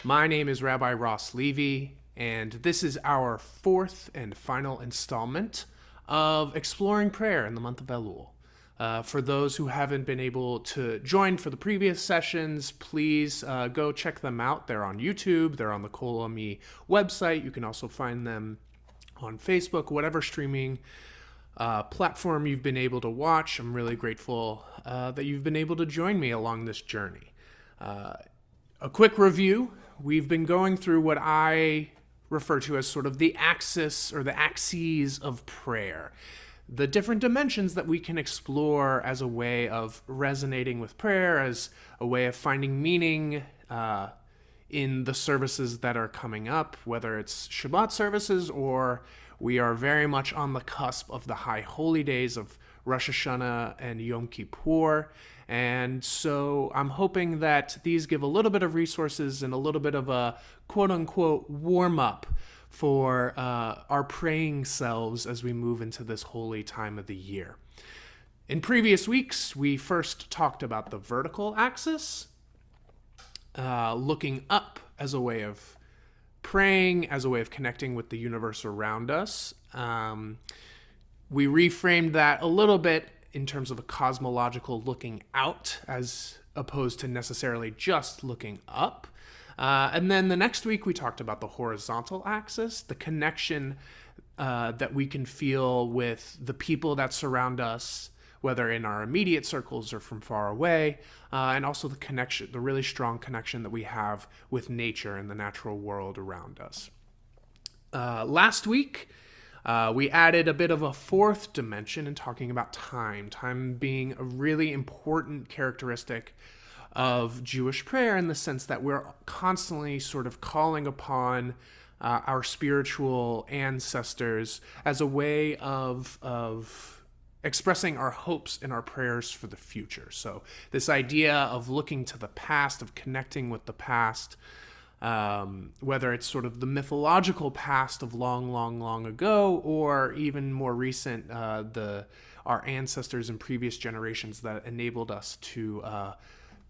My name is Rabbi Ross Levy, and this is our fourth and final installment of Exploring Prayer in the Month of Elul. For those who haven't been able to join for the previous sessions, please go check them out. They're on YouTube, they're on the Kol Ami website. You can also find them on Facebook, whatever streaming platform you've been able to watch. I'm really grateful that you've been able to join me along this journey. A quick review. We've been going through what I refer to as sort of the axis or the axes of prayer, the different dimensions that we can explore as a way of resonating with prayer, as a way of finding meaning in the services that are coming up, whether it's Shabbat services or we are very much on the cusp of the high holy days of Rosh Hashanah and Yom Kippur. And so I'm hoping that these give a little bit of resources and a little bit of a quote-unquote warm-up for our praying selves as we move into this holy time of the year. In previous weeks, we first talked about the vertical axis, looking up as a way of praying, as a way of connecting with the universe around us. We reframed that a little bit in terms of a cosmological looking out as opposed to necessarily just looking up. And then the next week we talked about the horizontal axis, the connection that we can feel with the people that surround us, whether in our immediate circles or from far away, and also the connection, the really strong connection that we have with nature and the natural world around us. Last week, we added a bit of a fourth dimension in talking about time being a really important characteristic of Jewish prayer in the sense that we're constantly sort of calling upon our spiritual ancestors as a way of expressing our hopes and our prayers for the future. So this idea of looking to the past, of connecting with the past, whether it's sort of the mythological past of long ago, or even more recent, our ancestors in previous generations that enabled us to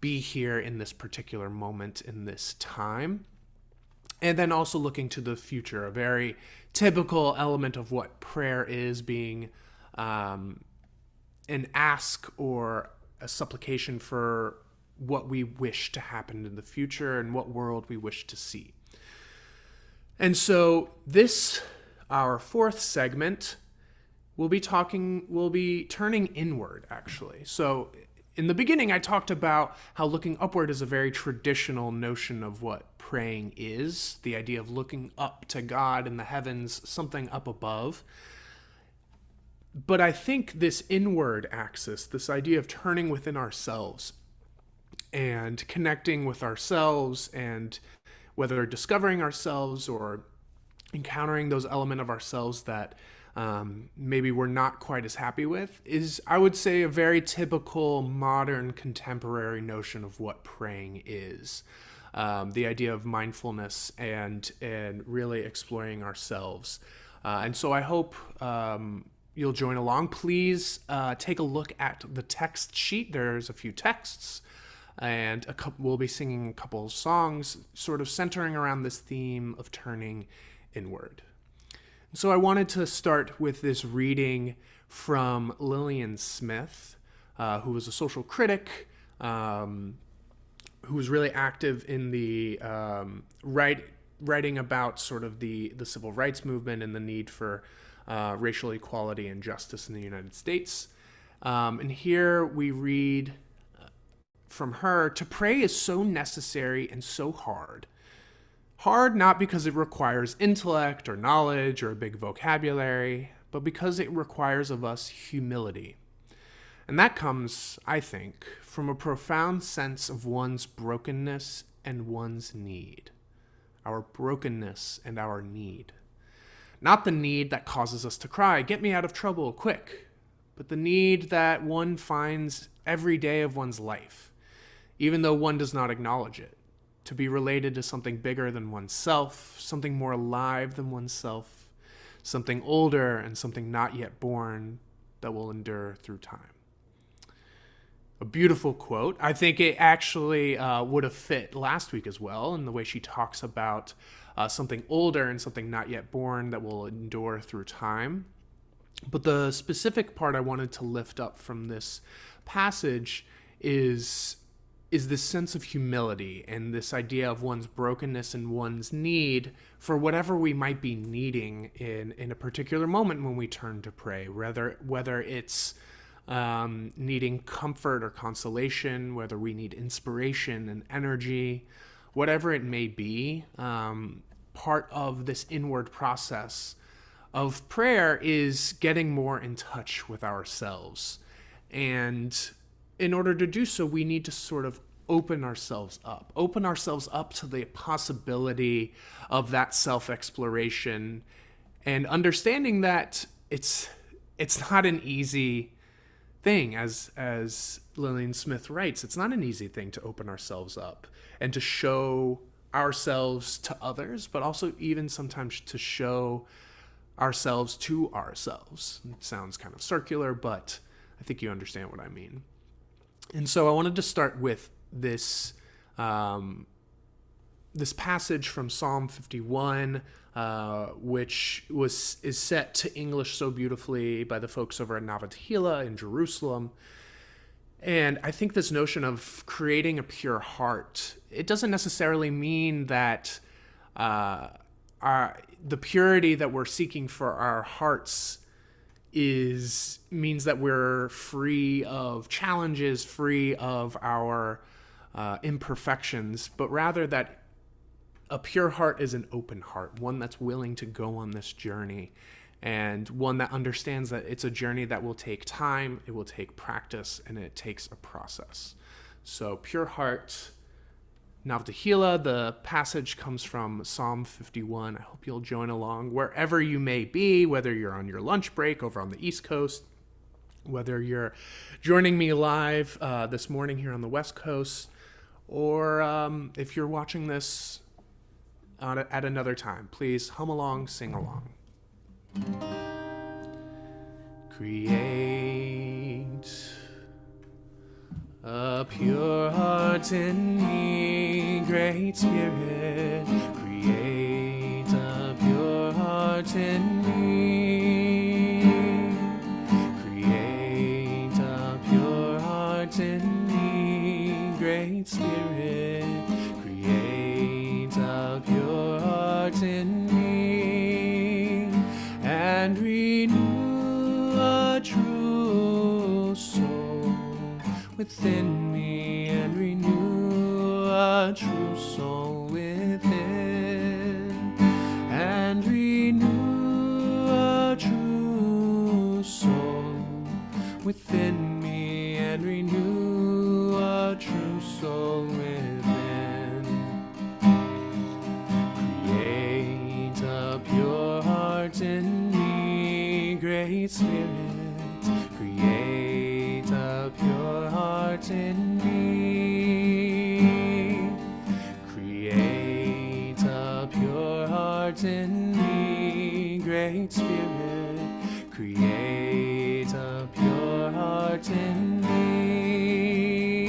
be here in this particular moment in this time. And then also looking to the future, a very typical element of what prayer is, being an ask or a supplication for what we wish to happen in the future and what world we wish to see. And so this, our fourth segment, we'll be turning inward, actually. So in the beginning, I talked about how looking upward is a very traditional notion of what praying is, the idea of looking up to God in the heavens, something up above. But I think this inward axis, this idea of turning within ourselves and connecting with ourselves, and whether discovering ourselves or encountering those elements of ourselves that maybe we're not quite as happy with, is, I would say, a very typical modern contemporary notion of what praying is. The idea of mindfulness and really exploring ourselves. And so I hope you'll join along. Please take a look at the text sheet. There's a few texts, and we'll be singing a couple of songs sort of centering around this theme of turning inward. So I wanted to start with this reading from Lillian Smith, who was a social critic, who was really active in the writing about sort of the civil rights movement and the need for racial equality and justice in the United States. And here we read from her: "To pray is so necessary and so hard. Hard not because it requires intellect or knowledge or a big vocabulary, but because it requires of us humility. And that comes, I think, from a profound sense of one's brokenness and one's need. Our brokenness and our need. Not the need that causes us to cry, 'Get me out of trouble, quick,' but the need that one finds every day of one's life, even though one does not acknowledge it, to be related to something bigger than oneself, something more alive than oneself, something older and something not yet born that will endure through time." a beautiful quote. I think it actually would have fit last week as well, in the way she talks about something older and something not yet born that will endure through time. But the specific part I wanted to lift up from this passage is this sense of humility and this idea of one's brokenness and one's need for whatever we might be needing in a particular moment when we turn to pray, whether it's needing comfort or consolation, whether we need inspiration and energy, whatever it may be. Part of this inward process of prayer is getting more in touch with ourselves. And in order to do so, we need to sort of open ourselves up to the possibility of that self-exploration, and understanding that it's not an easy thing. As Lillian Smith writes, it's not an easy thing to open ourselves up and to show ourselves to others, but also even sometimes to show ourselves to ourselves. It sounds kind of circular, but I think you understand what I mean. And so I wanted to start with this this passage from Psalm 51, which is set to English so beautifully by the folks over at Navotehila in Jerusalem. And I think this notion of creating a pure heart, it doesn't necessarily mean that the purity that we're seeking for our hearts means that we're free of challenges, free of our imperfections, but rather that a pure heart is an open heart, one that's willing to go on this journey, and one that understands that it's a journey that will take time, it will take practice, and it takes a process. So pure heart, Navotehila, the passage comes from Psalm 51. I hope you'll join along wherever you may be, whether you're on your lunch break over on the East Coast, whether you're joining me live this morning here on the West Coast, or if you're watching this at another time. Please hum along, sing along. Create a pure heart in me, Great Spirit. Create a pure heart in me. Create a pure heart in me, Great Spirit. Create a pure heart in me, and renew a true soul within me, and renew a true soul within, and renew a true soul within me, and renew a true soul within. Create a pure heart in me, Great Spirit. Create a pure heart in me. Create a pure heart in me, Great Spirit. Create a pure heart in me,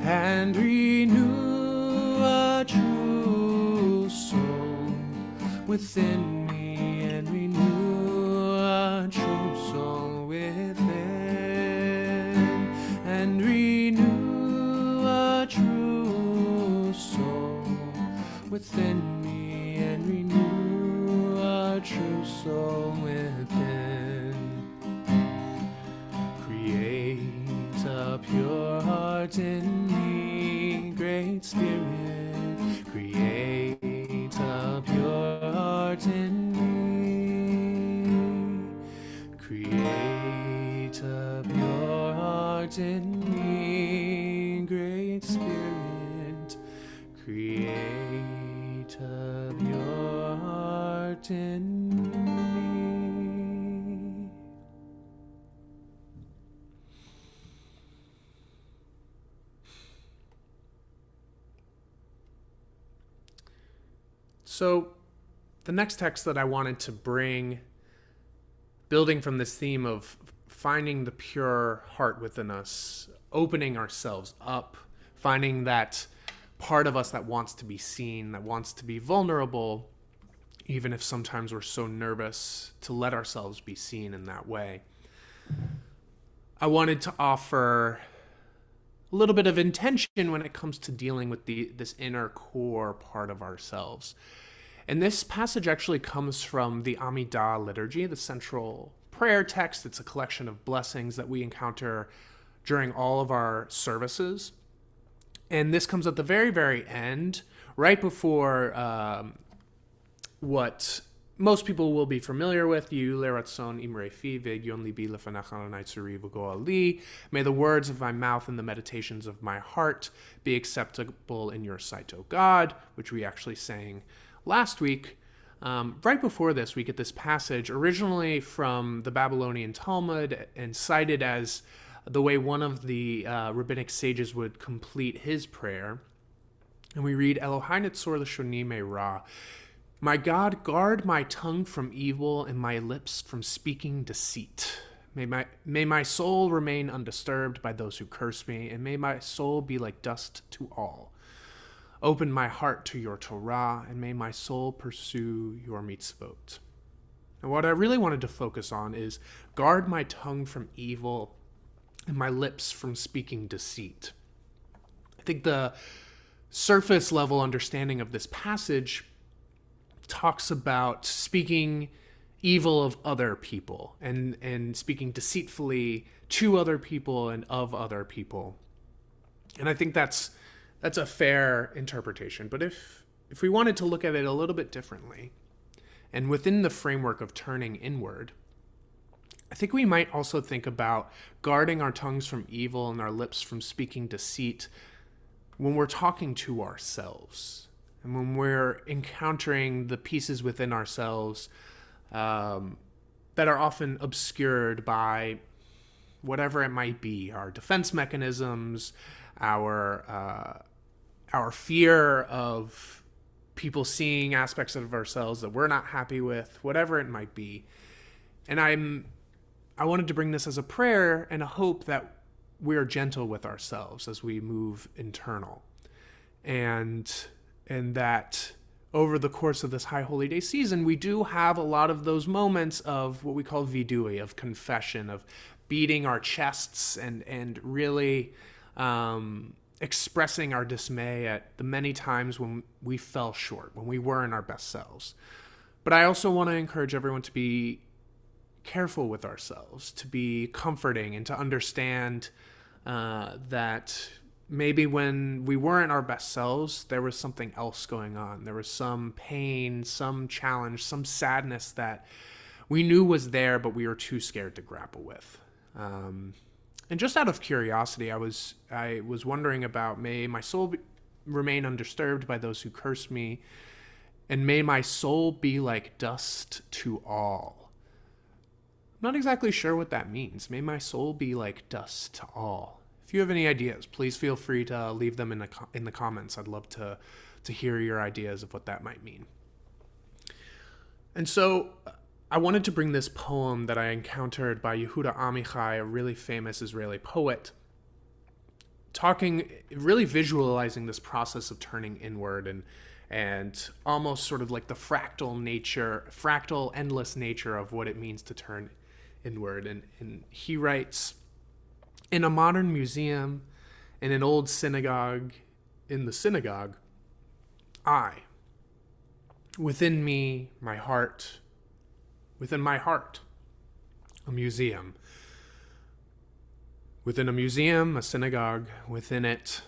and renew a true soul within me, and renew a true soul within, and renew a true soul within me, and renew a true soul within. Create a pure heart in me, Great Spirit. Create a pure heart in me. Create a pure heart in me, Great Spirit. Create a pure heart in me. So the next text that I wanted to bring, building from this theme of finding the pure heart within us, opening ourselves up, finding that part of us that wants to be seen, that wants to be vulnerable, even if sometimes we're so nervous to let ourselves be seen in that way. I wanted to offer a little bit of intention when it comes to dealing with this inner core part of ourselves. And this passage actually comes from the Amidah liturgy, the central prayer text. It's a collection of blessings that we encounter during all of our services. And this comes at the very, very end, right before what most people will be familiar with. May the words of my mouth and the meditations of my heart be acceptable in your sight, O God, which we actually sang last week. Right before this, we get this passage, originally from the Babylonian Talmud and cited as the way one of the rabbinic sages would complete his prayer. And we read, Elohai netzor l'shoni me'ra. My God, guard my tongue from evil and my lips from speaking deceit. May my soul remain undisturbed by those who curse me, and may my soul be like dust to all. Open my heart to your Torah, and may my soul pursue your mitzvot. And what I really wanted to focus on is guard my tongue from evil and my lips from speaking deceit. I think the surface level understanding of this passage talks about speaking evil of other people and speaking deceitfully to other people and of other people. And I think that's a fair interpretation. But if we wanted to look at it a little bit differently, and within the framework of turning inward, I think we might also think about guarding our tongues from evil and our lips from speaking deceit when we're talking to ourselves and when we're encountering the pieces within ourselves that are often obscured by whatever it might be, our defense mechanisms, our fear of people seeing aspects of ourselves that we're not happy with, whatever it might be. And I wanted to bring this as a prayer and a hope that we're gentle with ourselves as we move internal. And that over the course of this High Holy Day season, we do have a lot of those moments of what we call vidui, of confession, of beating our chests and really expressing our dismay at the many times when we fell short, when we weren't our best selves. But I also want to encourage everyone to be careful with ourselves, to be comforting, and to understand that maybe when we weren't our best selves, there was something else going on. There was some pain, some challenge, some sadness that we knew was there, but we were too scared to grapple with. And just out of curiosity, I was wondering about, may my soul remain undisturbed by those who curse me, and may my soul be like dust to all. I'm not exactly sure what that means. May my soul be like dust to all. If you have any ideas, please feel free to leave them in the comments. I'd love to hear your ideas of what that might mean. And so I wanted to bring this poem that I encountered by Yehuda Amichai, a really famous Israeli poet, really visualizing this process of turning inward and almost sort of like the fractal, endless nature of what it means to turn inward. And he writes, in a modern museum, in an old synagogue, in the synagogue, within me, my heart, within my heart, a museum. Within a museum, a synagogue, within it,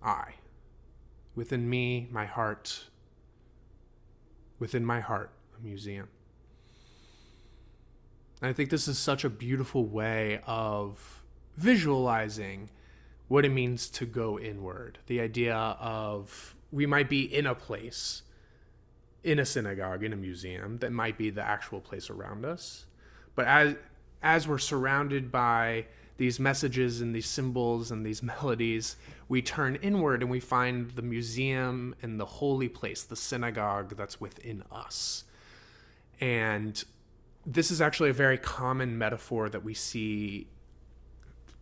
I. Within me, my heart, within my heart, a museum. And I think this is such a beautiful way of visualizing what it means to go inward. The idea of we might be in a place, in a synagogue, in a museum, that might be the actual place around us. But as we're surrounded by these messages and these symbols and these melodies, we turn inward and we find the museum and the holy place, the synagogue that's within us. And this is actually a very common metaphor that we see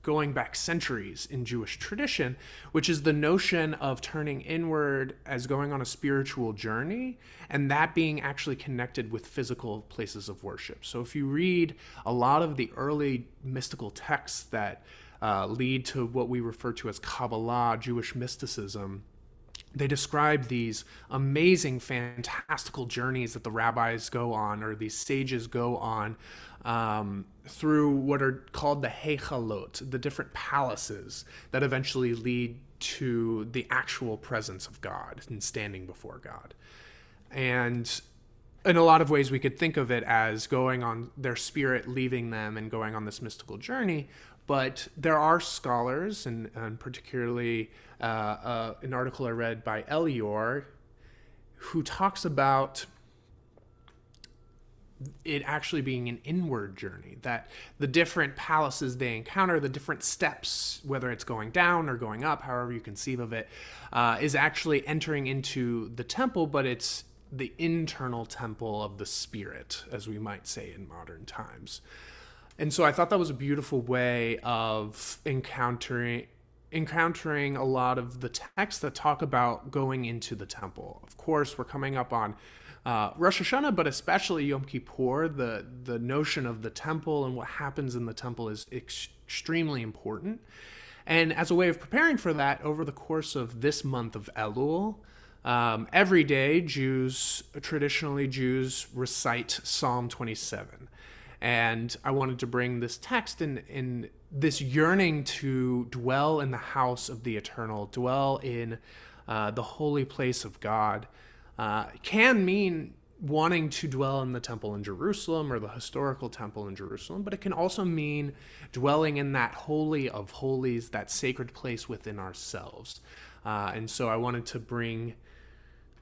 going back centuries in Jewish tradition, which is the notion of turning inward as going on a spiritual journey, and that being actually connected with physical places of worship. So if you read a lot of the early mystical texts that lead to what we refer to as Kabbalah, Jewish mysticism, they describe these amazing, fantastical journeys that the rabbis go on, or these sages go on, through what are called the Heichalot, the different palaces that eventually lead to the actual presence of God and standing before God. And in a lot of ways, we could think of it as going on their spirit, leaving them and going on this mystical journey. But there are scholars, and particularly an article I read by Elior, who talks about it actually being an inward journey, that the different palaces they encounter, the different steps, whether it's going down or going up, however you conceive of it, is actually entering into the temple, but it's the internal temple of the spirit, as we might say in modern times. And so I thought that was a beautiful way of encountering a lot of the texts that talk about going into the temple. Of course, we're coming up on Rosh Hashanah, but especially Yom Kippur. The notion of the temple and what happens in the temple is extremely important. And as a way of preparing for that, over the course of this month of Elul, every day traditionally Jews recite Psalm 27. And I wanted to bring this text in this yearning to dwell in the house of the eternal, dwell in the holy place of God, can mean wanting to dwell in the temple in Jerusalem or the historical temple in Jerusalem, but it can also mean dwelling in that holy of holies, that sacred place within ourselves. And so I wanted to bring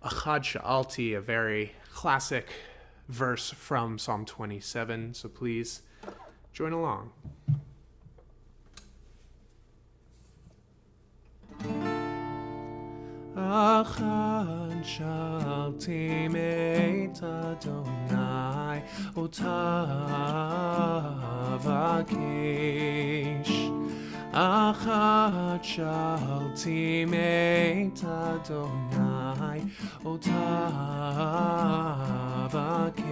Achad Sha'alti, a very classic verse from Psalm 27, so please join along. Achad Sha'alti meit Adonai ota vakesh. Achad Sha'alti meit Adonai ota vakesh.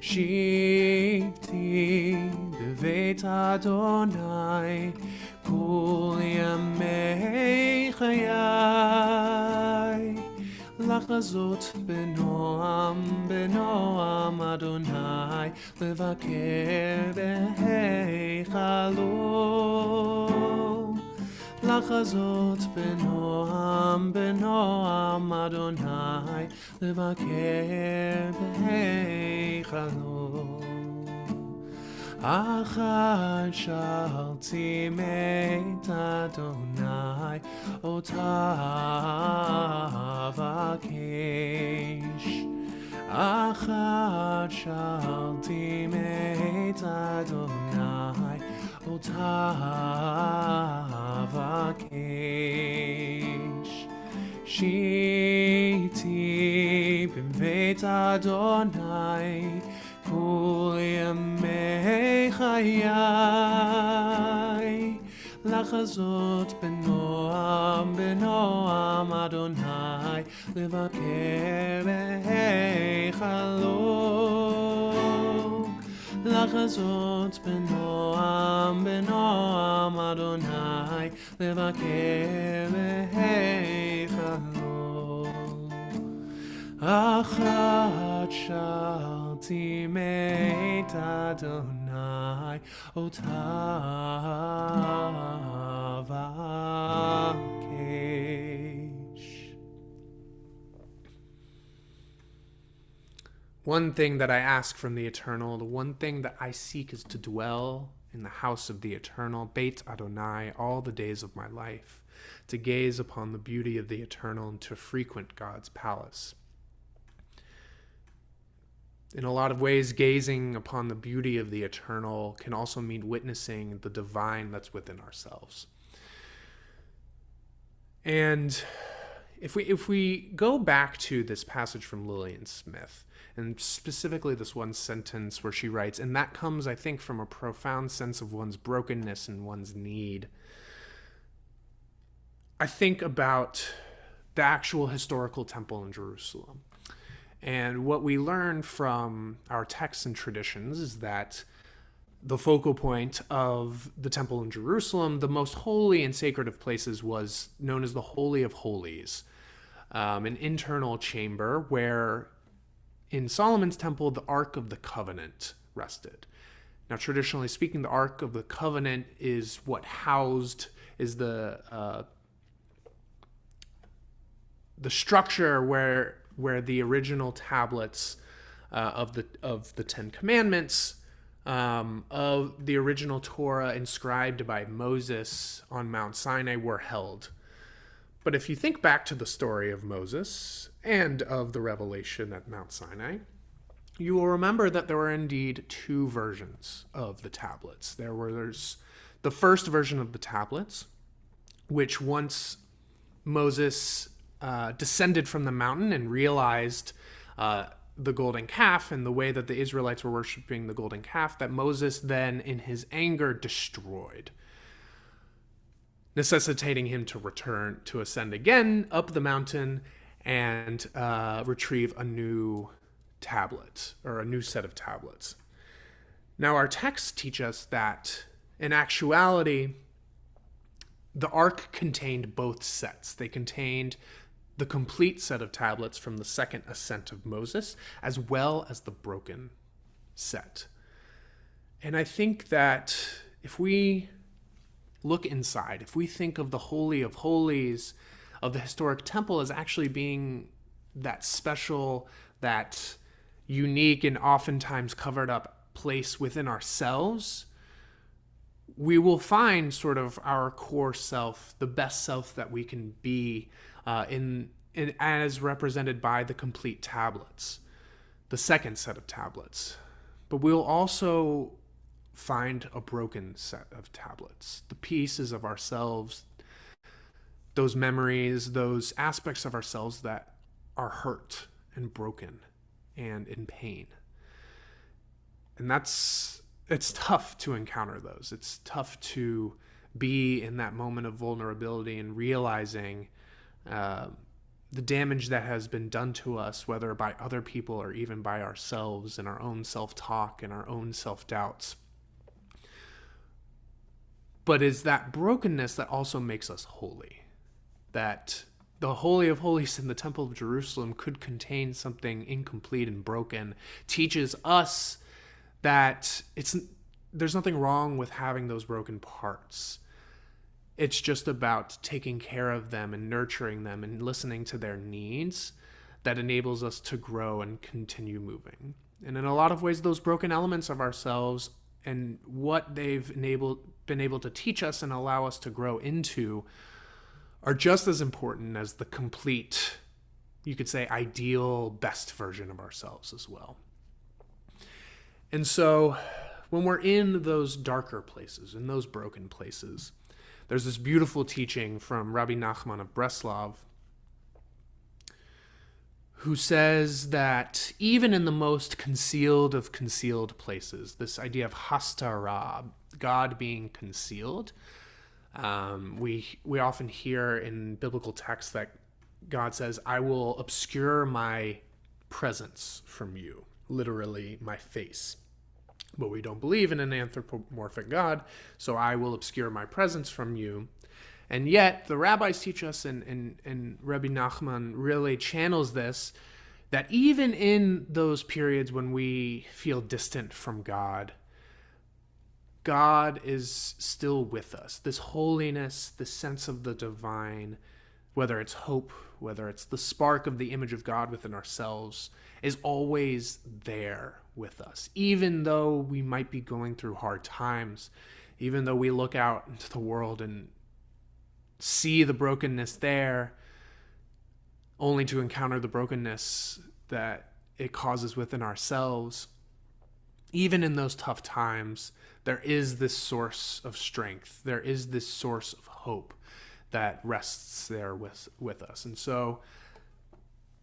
Shivti beveit Adonai kol yamei chayai. לחזות בנועם אדוני, לבקר בהיכלו. לחזות בנועם אדוני, לבקר בהיכלו. Achad Sha'alti meit Adonai ota vakesh. Achad Sha'alti meit Adonai ota vakesh. Shiti b'beit Adonai kol yamei chayai. לחזות בנועם אדוני, לבקר בהיכלו. לחזות בנועם אדוני, לבקר בהיכלו. Achad Sha'alti meit Adonai ota vakesh. One thing that I ask from the Eternal, the one thing that I seek, is to dwell in the house of the Eternal, Beit Adonai, all the days of my life, to gaze upon the beauty of the Eternal and to frequent God's palace. In a lot of ways, gazing upon the beauty of the eternal can also mean witnessing the divine that's within ourselves. And if we go back to this passage from Lillian Smith, and specifically this one sentence where she writes, and that comes, I think, from a profound sense of one's brokenness and one's need. I think about the actual historical temple in Jerusalem. And what we learn from our texts and traditions is that the focal point of the temple in Jerusalem, the most holy and sacred of places, was known as the Holy of Holies, an internal chamber where in Solomon's temple, the Ark of the Covenant rested. Now, traditionally speaking, the Ark of the Covenant is what is the structure where the original tablets of the Ten Commandments, of the original Torah inscribed by Moses on Mount Sinai were held. But if you think back to the story of Moses and of the revelation at Mount Sinai, you will remember that there were indeed two versions of the tablets. There's the first version of the tablets, which once Moses descended from the mountain and realized the golden calf and the way that the Israelites were worshiping the golden calf, that Moses then, in his anger, destroyed, necessitating him to return, to ascend again up the mountain and retrieve a new tablet, or a new set of tablets. Now, our texts teach us that, in actuality, the ark contained both sets. They contained the complete set of tablets from the second ascent of Moses, as well as the broken set. And I think that if we look inside, if we think of the Holy of Holies of the historic temple as actually being that special, that unique and oftentimes covered up place within ourselves, we will find sort of our core self, the best self that we can be, in as represented by the complete tablets, the second set of tablets. But we'll also find a broken set of tablets, the pieces of ourselves, those memories, those aspects of ourselves that are hurt and broken and in pain. And it's tough to encounter those. It's tough to be in that moment of vulnerability and realizing the damage that has been done to us, whether by other people or even by ourselves, and our own self-talk and our own self-doubts. But it's that brokenness that also makes us holy. That the Holy of Holies in the Temple of Jerusalem could contain something incomplete and broken, teaches us that there's nothing wrong with having those broken parts. It's just about taking care of them and nurturing them and listening to their needs that enables us to grow and continue moving. And in a lot of ways, those broken elements of ourselves and what they've been able to teach us and allow us to grow into are just as important as the complete, you could say, ideal, best version of ourselves as well. And so when we're in those darker places, in those broken places, there's this beautiful teaching from Rabbi Nachman of Breslov, who says that even in the most concealed of concealed places, this idea of hastara, God being concealed, we often hear in biblical texts that God says, I will obscure my presence from you, literally my face. But we don't believe in an anthropomorphic God, so I will obscure my presence from you. And yet, the rabbis teach us, and Rabbi Nachman really channels this, that even in those periods when we feel distant from God, God is still with us. This holiness, this sense of the divine, whether it's hope, whether it's the spark of the image of God within ourselves, is always there with us. Even though we might be going through hard times, even though we look out into the world and see the brokenness there, only to encounter the brokenness that it causes within ourselves, even in those tough times, there is this source of strength. There is this source of hope that rests there with us. And so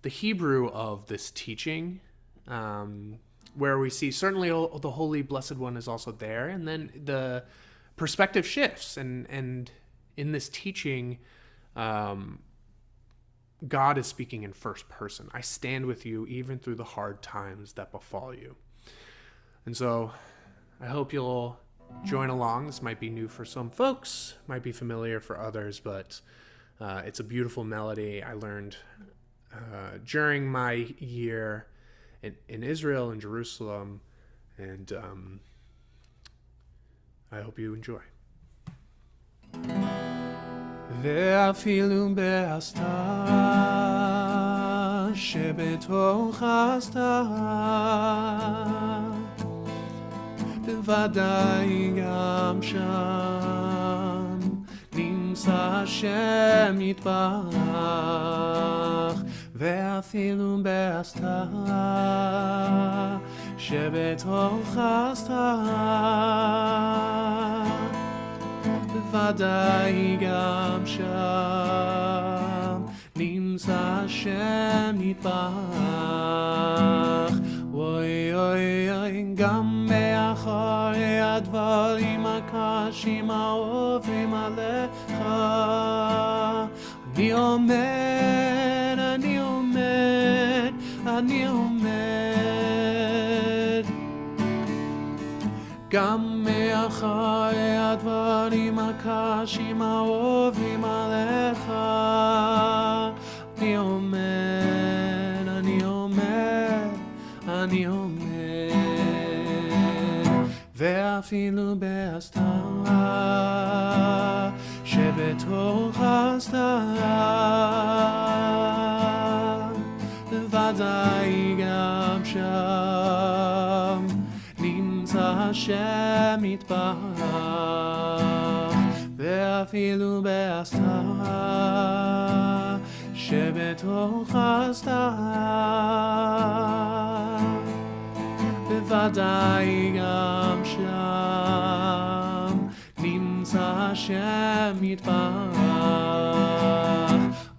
the Hebrew of this teaching, where we see certainly the Holy Blessed One is also there, and then the perspective shifts, and in this teaching, God is speaking in first person. I stand with you even through the hard times that befall you. And so I hope you'll join along. This might be new for some folks, might be familiar for others, but it's a beautiful melody I learned during my year in Israel and Jerusalem, and I hope you enjoy. ואפילו בהסתר שבתוך הסתר בוודאי גם שם נמצא השם יתברך ואפילו בהסתר שבתוך הסתר בוודאי גם שם נמצא השם יתברך אוי אוי אוי גם מאחורי הדברים הקשים העוברים עליך אני עומד אני עומד אני עומד גם מאחורי הדברים הקשים העוברים עליך אני עומד, אני עומד, אני עומד ואפילו בהסתר שבתוך הסתר בוודאי גם שם נמצא השם יתברך ואפילו בהסתר שבתוך הסתר בוודאי גם שם נמצא השם יתברך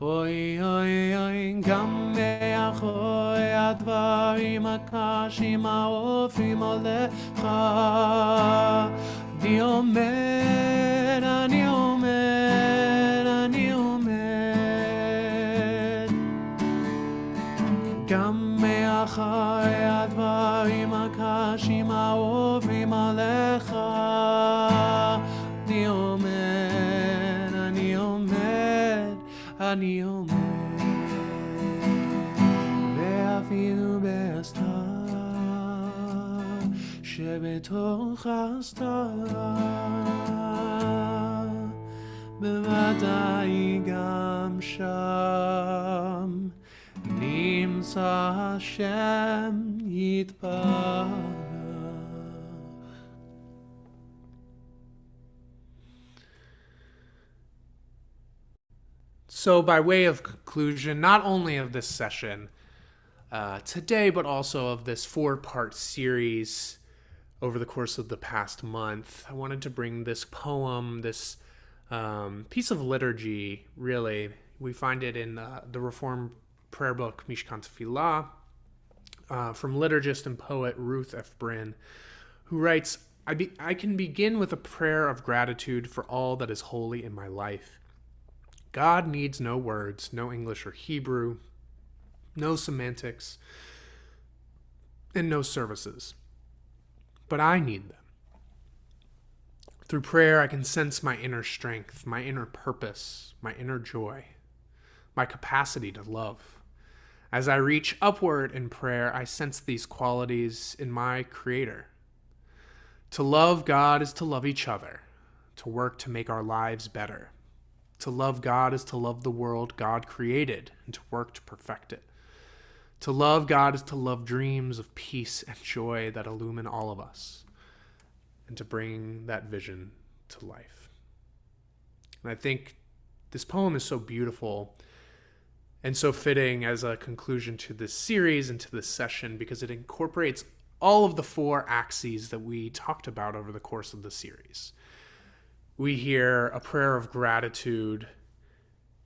אוי אוי אוי גם מאחורי הדברים הקשים העוברים עליך אני עומד אני עומד אני עומד גם מאחורי הדברים הקשים העוברים עליך אני עומד אני עומד אני עומד ואפילו בהסתר שבתוך הסתר בוודאי גם שם נמצא השם יתברך. So by way of conclusion, not only of this session today, but also of this 4-part series over the course of the past month, I wanted to bring this poem, this piece of liturgy, really. We find it in the Reformed prayer book, Mishkan Tefillah, from liturgist and poet Ruth F. Bryn, who writes, I can begin with a prayer of gratitude for all that is holy in my life. God needs no words, no English or Hebrew, no semantics, and no services. But I need them. Through prayer, I can sense my inner strength, my inner purpose, my inner joy, my capacity to love. As I reach upward in prayer, I sense these qualities in my Creator. To love God is to love each other, to work to make our lives better. To love God is to love the world God created and to work to perfect it. To love God is to love dreams of peace and joy that illumine all of us and to bring that vision to life. And I think this poem is so beautiful and so fitting as a conclusion to this series and to this session because it incorporates all of the 4 axes that we talked about over the course of the series. We hear a prayer of gratitude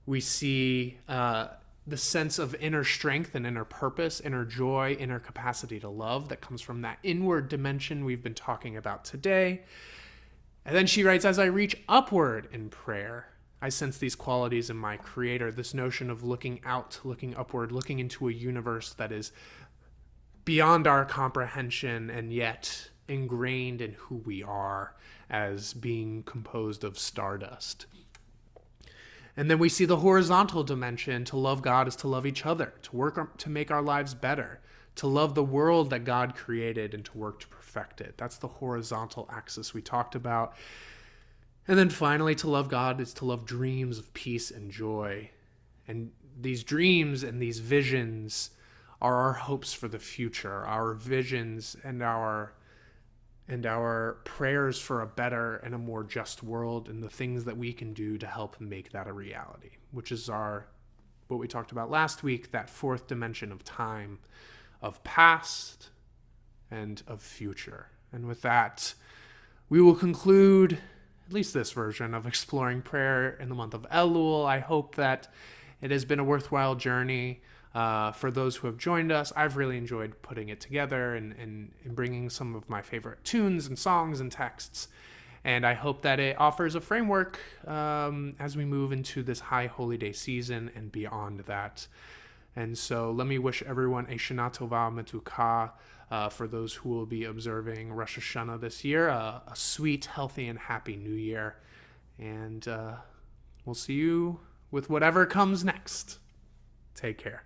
We see the sense of inner strength and inner purpose, inner joy, inner capacity to love that comes from that inward dimension we've been talking about today. And then she writes, as I reach upward in prayer, I sense these qualities in my Creator, this notion of looking out, looking upward, looking into a universe that is beyond our comprehension and yet ingrained in who we are as being composed of stardust. And then we see the horizontal dimension. To love God is to love each other, to work to make our lives better, to love the world that God created and to work to perfect it. That's the horizontal axis we talked about. And then finally, to love God is to love dreams of peace and joy. And these dreams and these visions are our hopes for the future, our visions and our prayers for a better and a more just world, and the things that we can do to help make that a reality, which is what we talked about last week, that fourth dimension of time, of past and of future. And with that, we will conclude at least this version of exploring prayer in the month of Elul. I hope that it has been a worthwhile journey. For those who have joined us, I've really enjoyed putting it together and bringing some of my favorite tunes and songs and texts. And I hope that it offers a framework as we move into this high holy day season and beyond that. And so let me wish everyone a Shana Tova Metuka for those who will be observing Rosh Hashanah this year, a sweet, healthy, and happy new year. And we'll see you with whatever comes next. Take care.